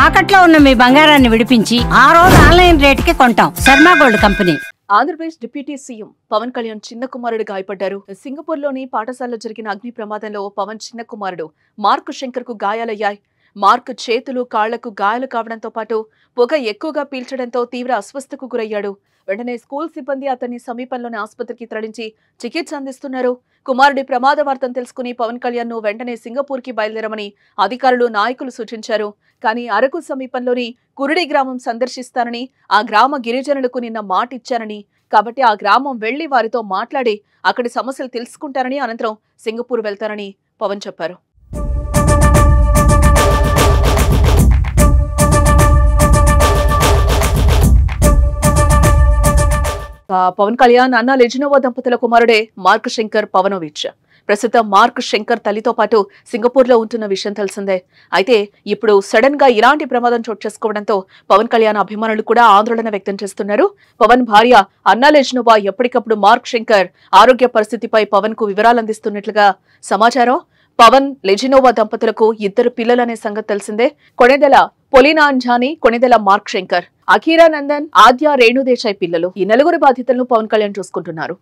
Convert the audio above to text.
తాకట్లో ఉన్న మీ బంగారాన్ని విడిపించి ఆ రోజు ఆన్లైన్ రేటుకి కొంటాం. Sharma gold company. Andhra Pradesh deputy CM Pawan Kalyan చిన్న కుమారుడు గాయపడ్డారు. సింగపూర్లోని పాఠశాలలో జరిగిన అగ్ని ప్రమాదంలో పవన్ చిన్న కుమారుడు మార్క్ శంకర్ కు గాయాలయ్యాయి. మార్క్ చేతులు కాళ్లకు గాయాలు కావడంతో పాటు పొగ ఎక్కువగా పీల్చడంతో తీవ్ర అస్వస్థకు గురయ్యాడు. వెంటనే స్కూల్ సిబ్బంది అతన్ని సమీపంలోని ఆసుపత్రికి తరలించి చికిత్స అందిస్తున్నారు. కుమారుడి ప్రమాద వార్తను తెలుసుకుని పవన్ కళ్యాణ్ ను వెంటనే సింగపూర్ కి బయలుదేరమని అధికారులు నాయకులు సూచించారు. కానీ అరకు సమీపంలోని కురుడి గ్రామం సందర్శిస్తానని, ఆ గ్రామ గిరిజనులకు నిన్న మాట ఇచ్చానని, కాబట్టి ఆ గ్రామం వెళ్లి వారితో మాట్లాడి అక్కడి సమస్యలు తెలుసుకుంటారని, అనంతరం సింగపూర్ వెళ్తారని పవన్ చెప్పారు. పవన్ కళ్యాణ్ అన్నా లెజినోవా దంపతుల కుమారుడే మార్క్ శంకర్ పవనోవిచ్. ప్రస్తుతం మార్క్ శంకర్ తల్లితో పాటు సింగపూర్ లో ఉంటున్న విషయం తెలిసిందే. అయితే ఇప్పుడు సడన్ గా ఇలాంటి ప్రమాదం చోటు చేసుకోవడంతో పవన్ కళ్యాణ్ అభిమానులు కూడా ఆందోళన వ్యక్తం చేస్తున్నారు. పవన్ భార్య అన్నా లెజినోవా ఎప్పటికప్పుడు మార్క్ శంకర్ ఆరోగ్య పరిస్థితిపై పవన్ కు వివరాలు అందిస్తున్నట్లుగా సమాచారం. పవన్ లెజినోవా దంపతులకు 2 పిల్లలనే సంగతి తెలిసిందే. కొణిదెల పొలినా అంజానీ, కొణిదెల మార్క్ శంకర్, అఖీరా నందన్, ఆద్య రేణుదేశాయ్ పిల్లలు. ఈ 4 బాధ్యతలను పవన్ కళ్యాణ్ చూసుకుంటున్నారు.